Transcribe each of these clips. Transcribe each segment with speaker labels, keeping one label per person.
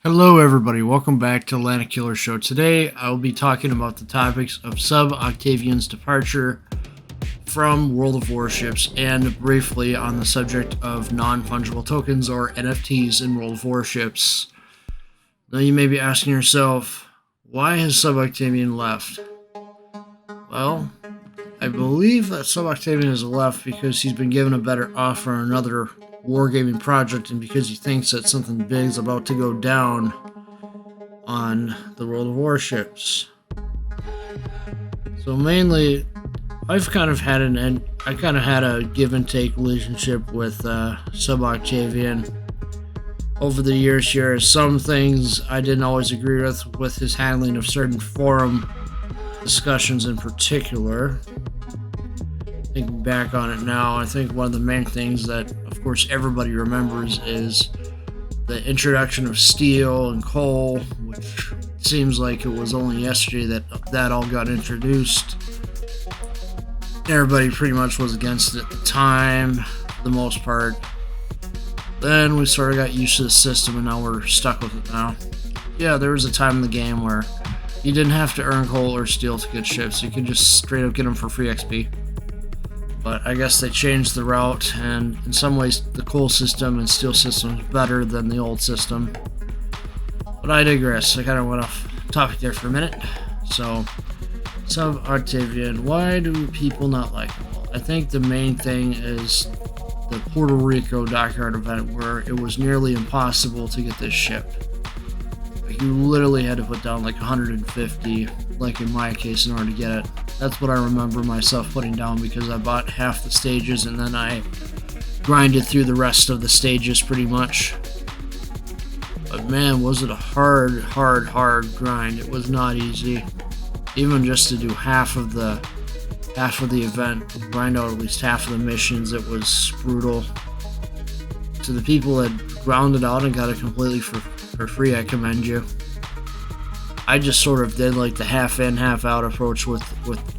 Speaker 1: Hello everybody, welcome back to Landedkiller Show. Today I will be talking about the topics of Sub-Octavian's departure from World of Warships and briefly on the subject of non-fungible tokens or NFTs in World of Warships. Now you may be asking yourself, why has Sub-Octavian left? Well, I believe that Sub-Octavian has left because he's been given a better offer on another wargaming project and because he thinks that something big is about to go down on the World of Warships. So mainly, I've kind of had a give and take relationship with Sub-Octavian over the years here. Some things I didn't always agree with his handling of certain forum discussions in particular. Thinking back on it now, I think one of the main things that, of course, everybody remembers is the introduction of steel and coal, which seems like it was only yesterday that all got introduced. Everybody pretty much was against it at the time, for the most part. Then we sort of got used to the system, and now we're stuck with it now. Yeah, there was a time in the game where you didn't have to earn coal or steel to get ships. You could just straight up get them for free XP. But I guess they changed the route, and in some ways the coal system and steel system is better than the old system. But I digress. I kind of went off topic there for a minute. So, Sub-Octavian, why do people not like him? Well, I think the main thing is the Puerto Rico dockyard event where it was nearly impossible to get this ship. You literally had to put down like 150, like in my case, in order to get it. That's what I remember myself putting down because I bought half the stages and then I grinded through the rest of the stages pretty much. But man, was it a hard grind. It was not easy. Even just to do half of the event, grind out at least half of the missions, it was brutal. To the people that grounded out and got it completely for free, I commend you. I just sort of did like the half in, half out approach with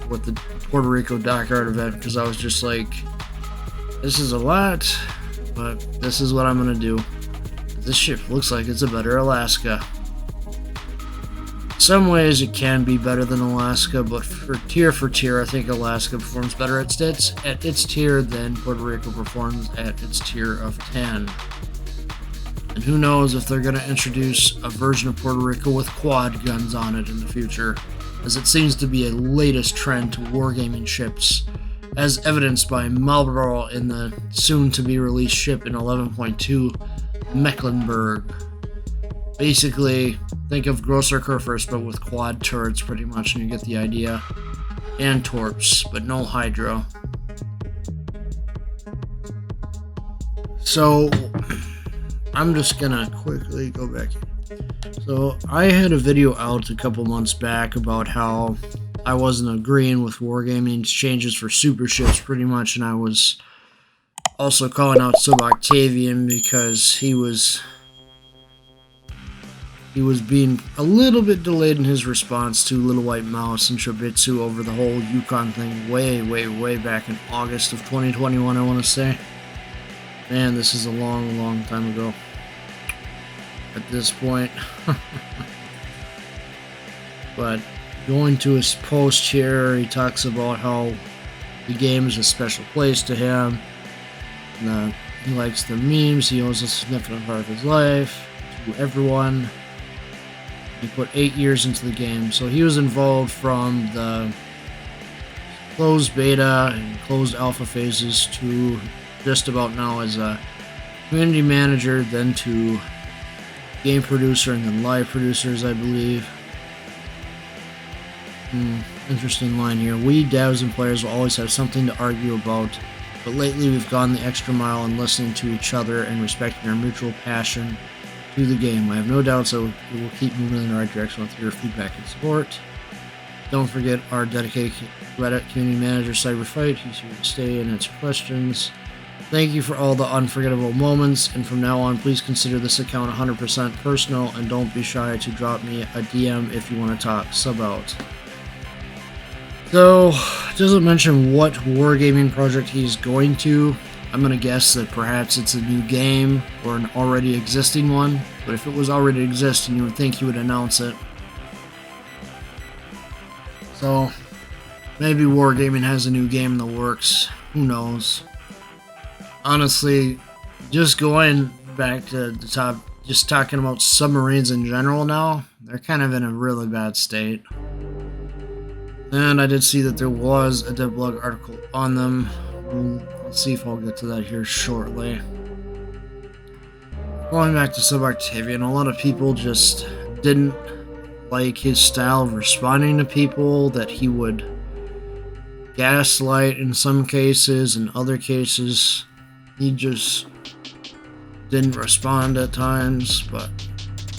Speaker 1: the Puerto Rico dockyard event because I was just like, this is a lot, but this is what I'm gonna do. This ship looks like it's a better Alaska. In some ways it can be better than Alaska, but for tier, I think Alaska performs better at its tier than Puerto Rico performs at its tier of 10. And who knows if they're going to introduce a version of Puerto Rico with quad guns on it in the future, as it seems to be a latest trend to wargaming ships, as evidenced by Marlboro in the soon-to-be-released ship in 11.2, Mecklenburg. Basically, think of Grosser Kurfürst, but with quad turrets pretty much, and you get the idea. And torps, but no hydro. So, I'm just gonna quickly go back here. So I had a video out a couple months back about how I wasn't agreeing with Wargaming's changes for super ships pretty much, and I was also calling out Sub-Octavian because he was being a little bit delayed in his response to Little White Mouse and Shibitsu over the whole Yukon thing way back in August of 2021, I want to say. Man, this is a long time ago at this point. But going to his post here, he talks about how the game is a special place to him. He likes the memes. He owes a significant part of his life to everyone. He put 8 years into the game, so he was involved from the closed beta and closed alpha phases to just about now as a community manager, then to game producer, and then live producers, I believe. Interesting line here. We devs and players will always have something to argue about, but lately we've gone the extra mile in listening to each other and respecting our mutual passion to the game. I have no doubts that we will keep moving in the right direction with your feedback and support. Don't forget our dedicated Reddit community manager, Cyberfight. He's here to stay and answer questions. Thank you for all the unforgettable moments, and from now on, please consider this account 100% personal, and don't be shy to drop me a DM if you want to talk. Sub out. So, it doesn't mention what wargaming project he's going to. I'm going to guess that perhaps it's a new game or an already existing one. but if it was already existing, you would think he would announce it. So, maybe Wargaming has a new game in the works. Who knows? Honestly, just going back to the top, just talking about submarines in general now, they're kind of in a really bad state. And I did see that there was a Deadblog article on them. Let's see if I'll get to that here shortly. Going back to Sub-Octavian, a lot of people just didn't like his style of responding to people, that he would gaslight in some cases, in other cases he just didn't respond at times. But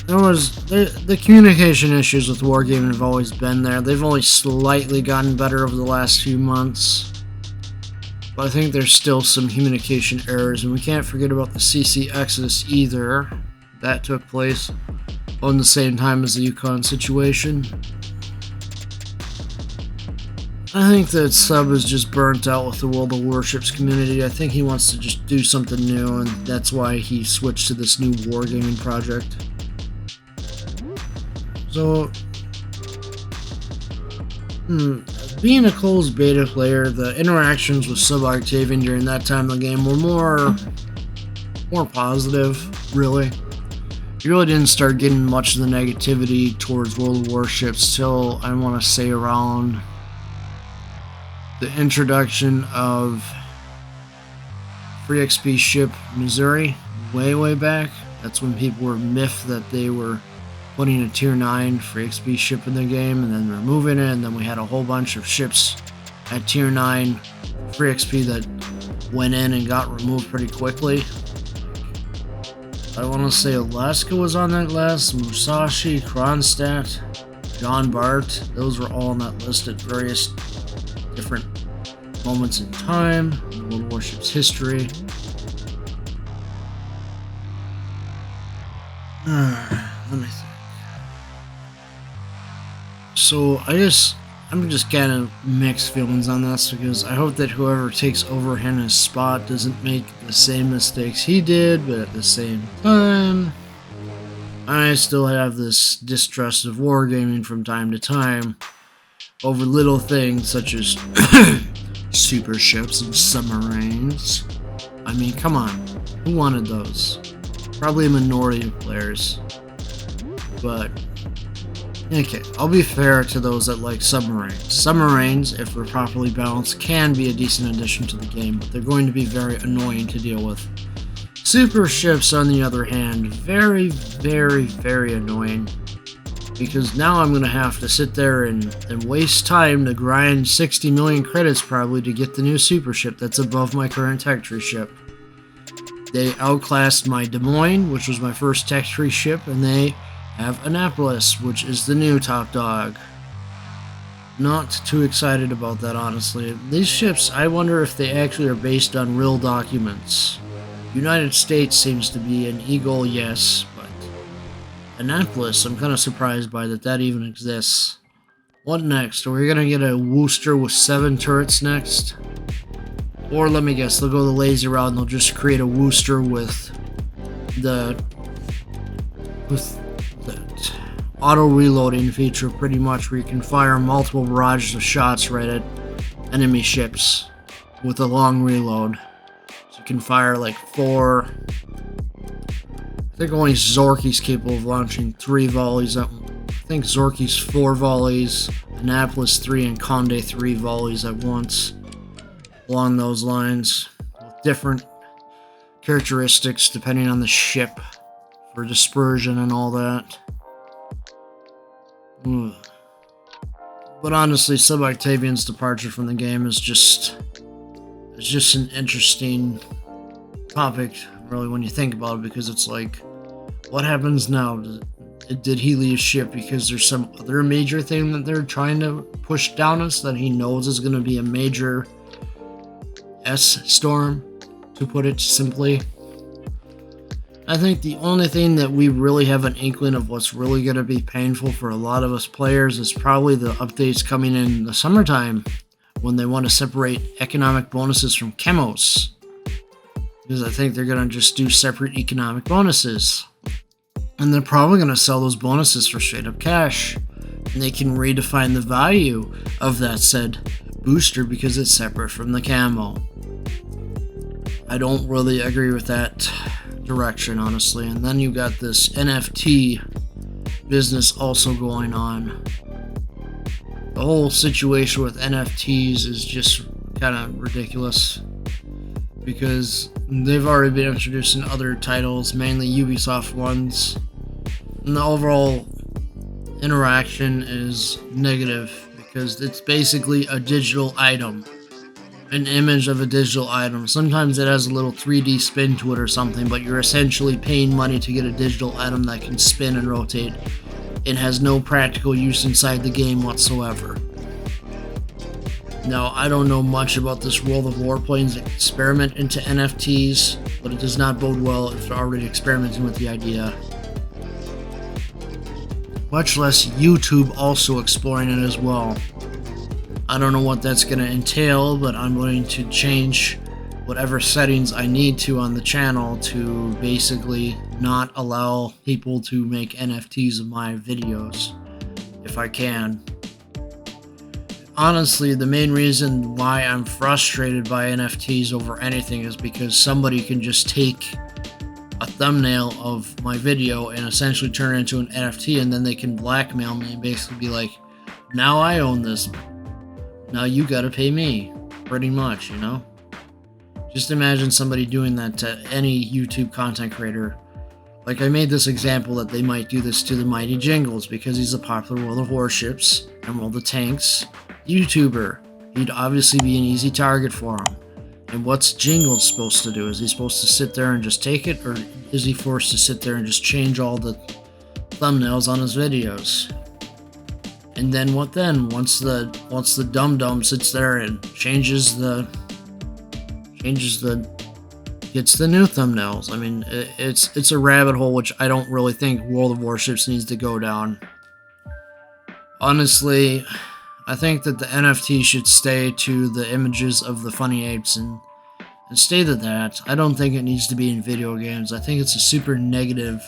Speaker 1: there was the communication issues with Wargaming have always been there. They've only slightly gotten better over the last few months, but I think there's still some communication errors, and we can't forget about the CC Exodus either. That took place on the same time as the Yukon situation. I think that Sub is just burnt out with the World of Warships community. I think he wants to just do something new, and that's why he switched to this new Wargaming project. So, being a closed beta player, the interactions with Sub-Octavian during that time of the game were more positive, really. You really didn't start getting much of the negativity towards World of Warships till, I want to say, around the introduction of Free XP ship Missouri, way back. That's when people were miffed that they were putting a tier 9 Free XP ship in the game and then removing it, and then we had a whole bunch of ships at tier 9 Free XP that went in and got removed pretty quickly. I want to say Alaska was on that list, Musashi, Kronstadt, John Bart. Those were all on that list at various different moments in time in World Warships history. Let me think. So I'm just kind of mixed feelings on this, because I hope that whoever takes over his spot doesn't make the same mistakes he did, but at the same time, I still have this distrust of Wargaming from time to time over little things such as super ships and submarines. I mean, come on, who wanted those? Probably a minority of players, but okay, I'll be fair to those that like submarines. Submarines, if they're properly balanced, can be a decent addition to the game, but they're going to be very annoying to deal with. Super ships, on the other hand, very annoying, because now I'm going to have to sit there and waste time to grind 60 million credits probably to get the new super ship that's above my current tech tree ship. They outclassed my Des Moines, which was my first tech tree ship, and they have Annapolis, which is the new top dog. Not too excited about that, honestly. These ships, I wonder if they actually are based on real documents. United States seems to be an Eagle, yes, but Annapolis, I'm kind of surprised by that even exists. What next? Are we going to get a Worcester with 7 turrets next? Or let me guess, they'll go the lazy route and they'll just create a Worcester with the auto reloading feature, pretty much, where you can fire multiple barrages of shots right at enemy ships with a long reload. So you can fire like 4. I think only Zorky's capable of launching 3 volleys. I think Zorky's 4 volleys, Annapolis 3, and Conde 3 volleys at once. Along those lines, with different characteristics depending on the ship for dispersion and all that. But honestly, Sub-Octavian's departure from the game is just an interesting topic, really, when you think about it, because it's like, what happens now? Did he leave ship because there's some other major thing that they're trying to push down us that he knows is going to be a major S-storm, to put it simply? I think the only thing that we really have an inkling of what's really going to be painful for a lot of us players is probably the updates coming in the summertime, when they want to separate economic bonuses from chemos. Because I think they're going to just do separate economic bonuses. And they're probably going to sell those bonuses for straight up cash. And they can redefine the value of that said booster because it's separate from the camo. I don't really agree with that direction, honestly. And then you got this NFT business also going on. The whole situation with NFTs is just kind of ridiculous because they've already been introduced in other titles, mainly Ubisoft ones, and the overall interaction is negative because it's basically a digital item, an image of a digital item. Sometimes it has a little 3D spin to it or something, but you're essentially paying money to get a digital item that can spin and rotate. It has no practical use inside the game whatsoever. Now, I don't know much about this World of Warplanes experiment into NFTs, but it does not bode well if they're already experimenting with the idea. Much less YouTube also exploring it as well. I don't know what that's going to entail, but I'm willing to change whatever settings I need to on the channel to basically not allow people to make NFTs of my videos, if I can. Honestly, the main reason why I'm frustrated by NFTs over anything is because somebody can just take a thumbnail of my video and essentially turn it into an NFT, and then they can blackmail me and basically be like, now I own this. Now you gotta pay me, pretty much, you know? Just imagine somebody doing that to any YouTube content creator. Like, I made this example that they might do this to the Mighty Jingles because he's a popular World of Warships and World of Tanks YouTuber. He'd obviously be an easy target for him. And what's Jingles supposed to do? Is he supposed to sit there and just take it, or is he forced to sit there and just change all the thumbnails on his videos? And then what then? Once the dum-dum sits there and gets the new thumbnails. I mean, it's a rabbit hole which I don't really think World of Warships needs to go down. Honestly, I think that the NFT should stay to the images of the funny apes and stay to that. I don't think it needs to be in video games. I think it's a super negative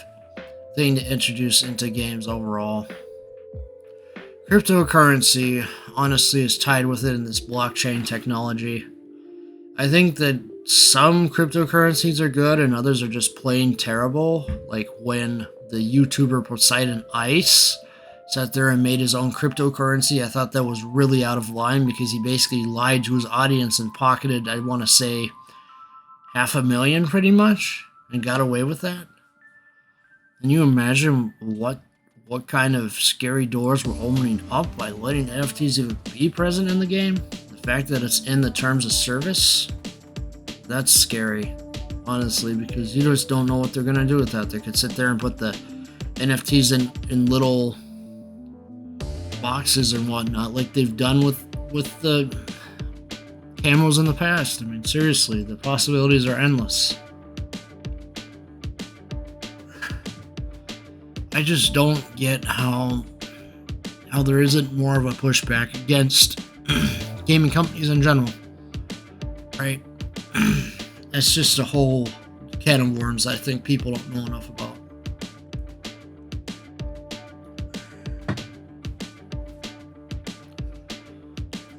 Speaker 1: thing to introduce into games overall. Cryptocurrency, honestly, is tied with it in this blockchain technology. I think that some cryptocurrencies are good and others are just plain terrible. Like when the YouTuber Poseidon Ice sat there and made his own cryptocurrency. I thought that was really out of line because he basically lied to his audience and pocketed, I want to say, $500,000 pretty much, and got away with that. Can you imagine what kind of scary doors were opening up by letting NFTs even be present in the game? The fact that it's in the terms of service, that's scary, honestly, because you just don't know what they're going to do with that. They could sit there and put the NFTs in little boxes and whatnot, like they've done with the camos in the past. I mean, seriously, the possibilities are endless. I just don't get how there isn't more of a pushback against gaming companies in general, right? It's just a whole can of worms I think people don't know enough about.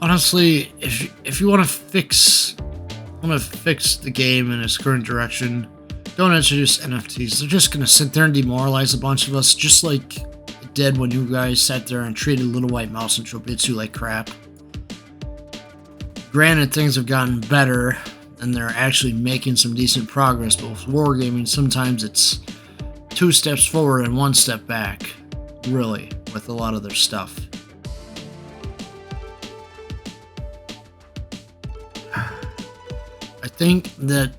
Speaker 1: Honestly, if you want to fix the game in its current direction, don't introduce NFTs. They're just gonna sit there and demoralize a bunch of us, just like it did when you guys sat there and treated Little White Mouse and Trobitsu like crap. Granted, things have gotten better, and they're actually making some decent progress, but with wargaming, sometimes it's 2 steps forward and 1 step back, really, with a lot of their stuff. I think that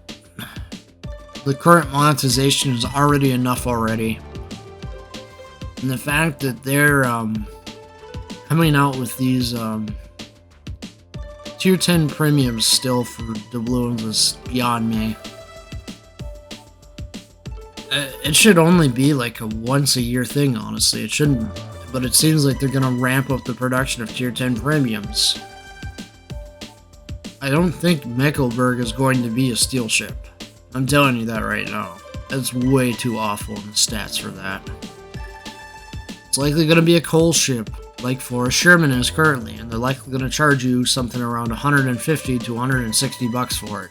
Speaker 1: the current monetization is already enough already. And the fact that they're coming out with these tier 10 premiums still for doubloons is beyond me. It should only be like a once a year thing, honestly. It shouldn't, but it seems like they're gonna ramp up the production of tier 10 premiums. I don't think Mecklenburg is going to be a steel ship. I'm telling you that right now. That's way too awful in the stats for that. It's likely going to be a coal ship, like Forrest Sherman is currently, and they're likely going to charge you something around 150 to 160 bucks for it.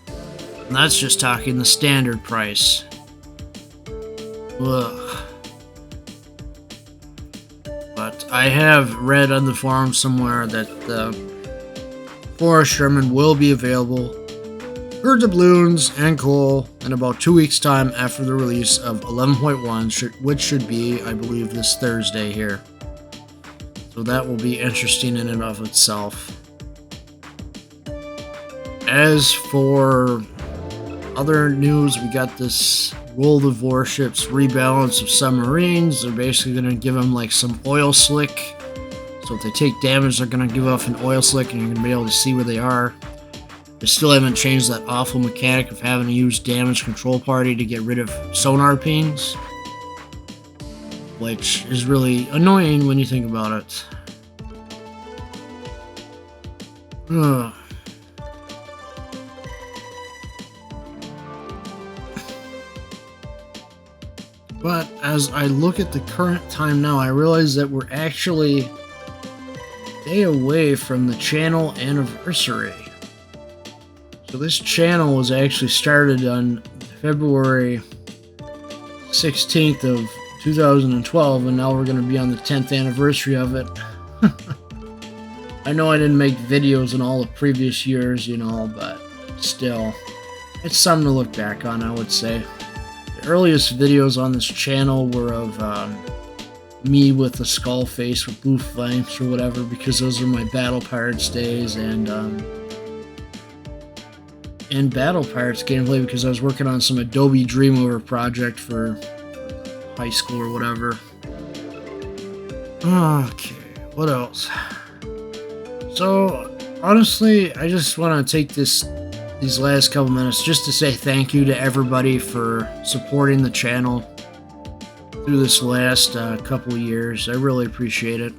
Speaker 1: And that's just talking the standard price. Ugh. But I have read on the forum somewhere that the Forrest Sherman will be available for doubloons and coal in about 2 weeks' time after the release of 11.1, which should be, I believe, this Thursday here. So that will be interesting in and of itself. As for other news, we got this World of Warships rebalance of submarines. They're basically going to give them like some oil slick. So if they take damage, they're going to give off an oil slick and you're going to be able to see where they are. They still haven't changed that awful mechanic of having to use damage control party to get rid of sonar pings, which is really annoying when you think about it. Ugh. But as I look at the current time now, I realize that we're actually a day away from the channel anniversary. So this channel was actually started on February 16th of 2012, and now we're going to be on the 10th anniversary of it. I know I didn't make videos in all the previous years, you know, but still, it's something to look back on, I would say. The earliest videos on this channel were of me with the skull face with blue flames or whatever, because those were my Battle Pirates days, and Battle Pirates gameplay because I was working on some Adobe Dreamweaver project for high school or whatever. Okay, what else? So, honestly, I just want to take these last couple minutes just to say thank you to everybody for supporting the channel through this last couple of years. I really appreciate it.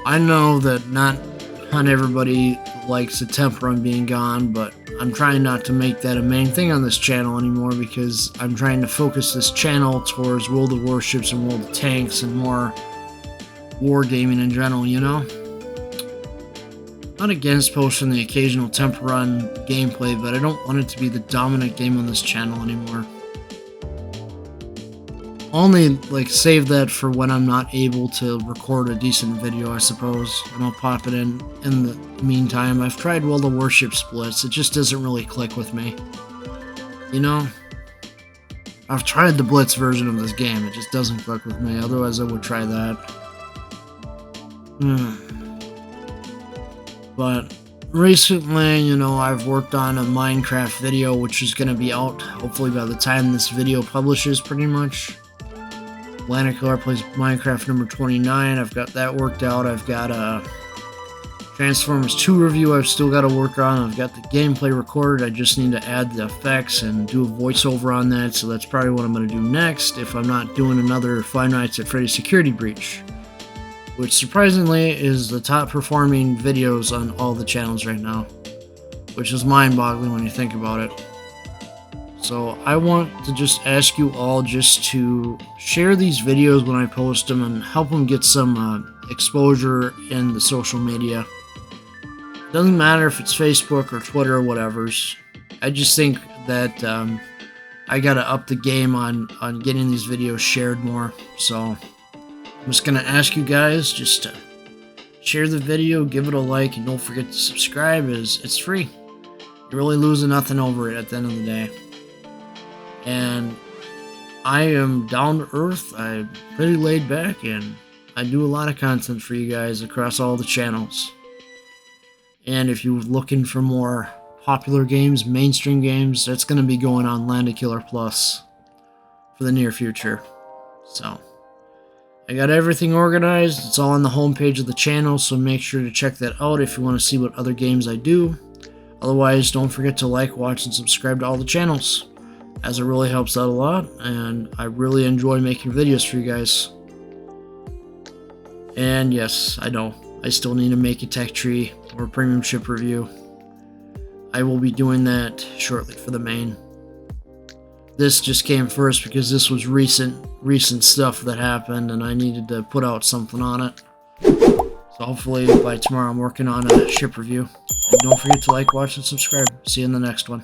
Speaker 1: I know that not everybody likes the temper on being gone, but I'm trying not to make that a main thing on this channel anymore because I'm trying to focus this channel towards World of Warships and World of Tanks and more wargaming in general, you know? Not against posting the occasional temper run gameplay, but I don't want it to be the dominant game on this channel anymore. Only like save that for when I'm not able to record a decent video, I suppose, and I'll pop it in the meantime. I've tried World of Warships splits, it just doesn't really click with me. You know? I've tried the Blitz version of this game, it just doesn't click with me, otherwise I would try that. But recently, you know, I've worked on a Minecraft video, which is going to be out hopefully by the time this video publishes, pretty much. Landedkiller plays Minecraft number 29. I've got that worked out. I've got a Transformers 2 review I've still got to work on. I've got the gameplay recorded. I just need to add the effects and do a voiceover on that, so that's probably what I'm going to do next if I'm not doing another Five Nights at Freddy's Security Breach, which surprisingly is the top performing videos on all the channels right now, which is mind-boggling when you think about it. So I want to just ask you all just to share these videos when I post them and help them get some exposure in the social media. Doesn't matter if it's Facebook or Twitter or whatever's. I just think that I gotta up the game on getting these videos shared more. So I'm just gonna ask you guys just to share the video, give it a like, and don't forget to subscribe, as it's free. You're really losing nothing over it at the end of the day. And I am down to earth, I'm pretty laid back, and I do a lot of content for you guys across all the channels. And if you're looking for more popular games, mainstream games, that's going to be going on Landedkiller Plus for the near future. So I got everything organized. It's all on the homepage of the channel, so make sure to check that out if you want to see what other games I do. Otherwise, don't forget to like, watch, and subscribe to all the channels, as it really helps out a lot, and I really enjoy making videos for you guys. And yes, I know, I still need to make a tech tree or a premium ship review. I will be doing that shortly for the main. this just came first because this was recent stuff that happened, and I needed to put out something on it. So hopefully by tomorrow I'm working on a ship review. And don't forget to like, watch, and subscribe. See you in the next one.